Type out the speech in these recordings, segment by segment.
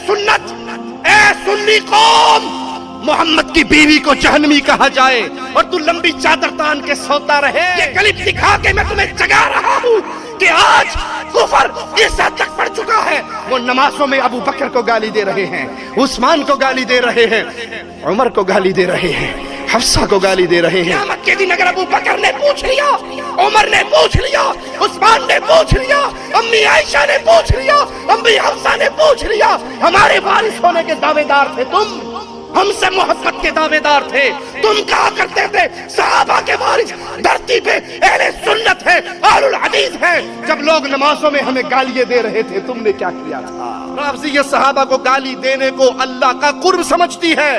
سنت، اے سنی قوم، محمد کی بیوی کو جہنمی کہا جائے اور تو لمبی چادر تان کے سوتا رہے، یہ کلپ دکھا کے میں تمہیں جگا رہا ہوں کہ آج کفر اس حد تک پڑھ چکا ہے۔ وہ نمازوں میں ابو بکر کو گالی دے رہے ہیں، عثمان کو گالی دے رہے ہیں، عمر کو گالی دے رہے ہیں، حفصہ کو گالی دے رہے ہیں۔ قیامت کے دن اگر ابو بکر نے پوچھ لیا، عمر نے پوچھ لیا، عثمان نے پوچھ لیا، امی عائشہ نے پوچھ لیا، امی حفصہ نے پوچھ لیا، ہمارے وارث ہونے کے دعوے دار تھے تم، ہم سے محبت کے دعوے دار تھے، تم کہا کرتے تھے صحابہ کے وارث دھرتی پہ اہل سنت ہے، اہل الحدیث ہے۔ جب لوگ نمازوں میں ہمیں گالیاں دے رہے تھے تم نے کیا کیا تھا؟ رافضیت صحابہ کو گالی دینے کو اللہ کا قرب سمجھتی ہے۔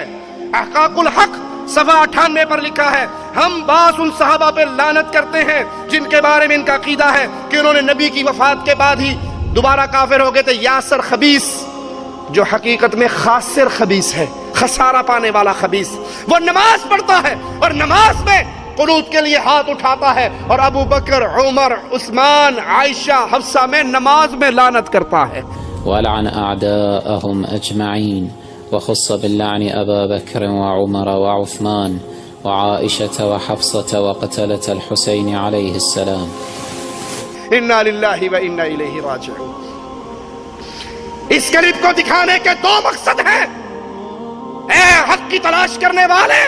احقاق الحق صفحہ 98 پر لکھا ہے، ہم بعض ان صحابہ پہ لعنت کرتے ہیں جن کے بارے میں ان کا عقیدہ ہے کہ انہوں نے نبی کی وفات کے بعد ہی دوبارہ کافر ہو گئے تھے۔ یاسر خبیث جو حقیقت میں خاسر خبیث ہے، خسارہ پانے والا خبیث، وہ نماز پڑھتا ہے اور نماز میں قنوت کے لیے ہاتھ اٹھاتا ہے اور ابو بکر، عمر، عثمان، عائشہ، حفصہ میں نماز میں لعنت کرتا ہے۔ وَلَعَنَ أَعْدَاءَهُمْ أَجْمَعِينَ وخص باللعن أبا بكر وعمر وعثمان وعائشة وحفصة وقتلة الحسين عليه السلام۔ انا للہ و انا الیہ راجعون۔ اس کلپ کو دکھانے کے دو مقصد ہیں۔ اے حق کی تلاش کرنے والے،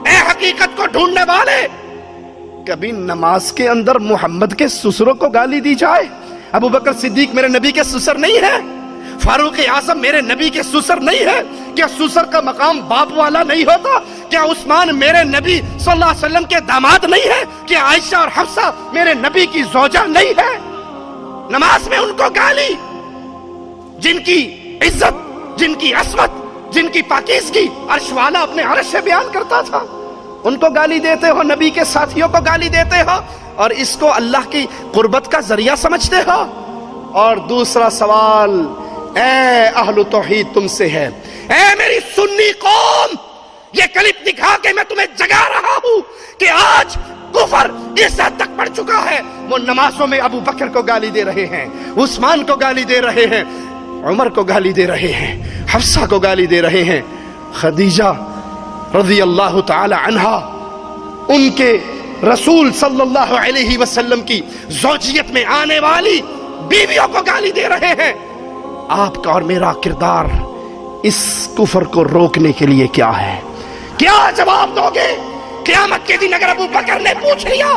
اے حقیقت کو ڈھونڈنے والے، کبھی نماز کے اندر محمد کے سسروں کو گالی دی جائے؟ ابو بکر صدیق میرے نبی کے سسر نہیں ہے؟ فاروق اعظم میرے نبی کے سسر نہیں ہے؟ کیا سسر کا مقام باپ والا نہیں ہوتا؟ کیا عثمان میرے نبی صلی اللہ علیہ وسلم کے داماد نہیں ہے؟ کیا عائشہ اور حفصہ میرے نبی کی زوجہ نہیں ہے؟ نماز میں ان کو گالی، جن کی عزت، جن کی عصمت، جن کی پاکیزگی عرش والا اپنے عرش سے بیان کرتا تھا، ان کو گالی دیتے ہو، نبی کے ساتھیوں کو گالی دیتے ہو اور اس کو اللہ کی قربت کا ذریعہ سمجھتے ہو۔ اور دوسرا سوال اے اہل توحید تم سے ہے، اے میری سنی قوم، یہ کلپ دکھا کے میں تمہیں جگا رہا ہوں کہ آج کفر اس حد تک پڑھ چکا ہے۔ وہ نمازوں میں ابو بکر کو گالی دے رہے ہیں، عثمان کو گالی دے رہے ہیں، عمر کو گالی دے رہے ہیں، حفصہ کو گالی دے رہے ہیں، خدیجہ رضی اللہ تعالی عنہا ان کے رسول صلی اللہ علیہ وسلم کی زوجیت میں آنے والی بیویوں کو گالی دے رہے ہیں۔ آپ کا اور میرا کردار اس کفر کو روکنے کے لیے کیا ہے؟ کیا جواب دو گے؟ قیامت کے دن اگر ابو بکر نے پوچھ لیا،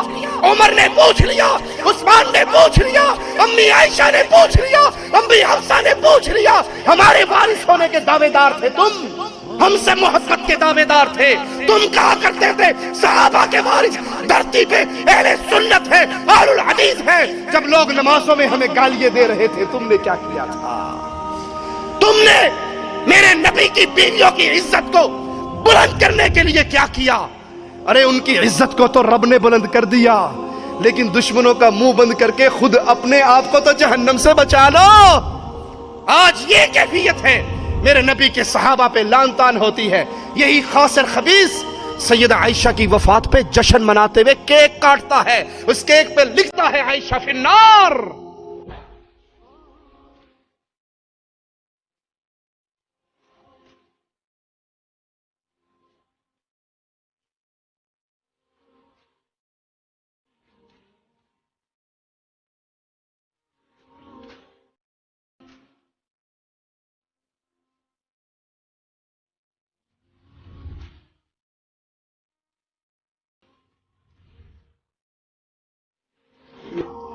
عمر نے پوچھ لیا، عثمان نے پوچھ لیا، امی عائشہ نے پوچھ لیا، امی حفصہ نے پوچھ لیا، ہمارے وارث ہونے کے دعوے دار تھے تم، ہم سے محبت کے دعوے دار تھے، تم کہا کرتے تھے صحابہ کے وارث دھرتی پہ اہل سنت ہے، اہل الحدیث ہے۔ جب لوگ نمازوں میں ہمیں گالیاں دے رہے تھے تم نے کیا کیا تھا؟ تم نے میرے نبی کی بیویوں کی عزت کو بلند کرنے کے لیے کیا کیا؟ ارے ان کی عزت کو تو رب نے بلند کر دیا، لیکن دشمنوں کا منہ بند کر کے خود اپنے آپ کو تو جہنم سے بچا لو۔ آج یہ کیفیت ہے، میرے نبی کے صحابہ پہ لعن طعن ہوتی ہے۔ یہی خاسر خبیث سیدہ عائشہ کی وفات پہ جشن مناتے ہوئے کیک کاٹتا ہے، اس کیک پہ لکھتا ہے عائشہ فی النار۔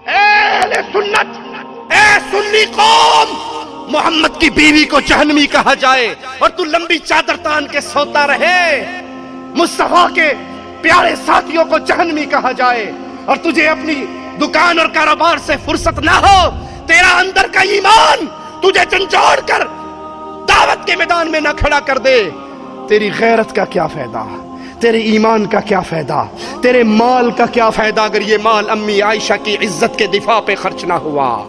اہل سنت، اے سنی قوم، محمد کی بیوی کو جہنمی کہا جائے اور تو لمبی چادر تان کے سوتا رہے، مصطفیٰ کے پیارے ساتھیوں کو جہنمی کہا جائے اور تجھے اپنی دکان اور کاروبار سے فرصت نہ ہو، تیرا اندر کا ایمان تجھے جھنجھوڑ کر دعوت کے میدان میں نہ کھڑا کر دے، تیری غیرت کا کیا فائدہ؟ تیرے ایمان کا کیا فائدہ؟ تیرے مال کا کیا فائدہ اگر یہ مال امی عائشہ کی عزت کے دفاع پہ خرچ نہ ہوا؟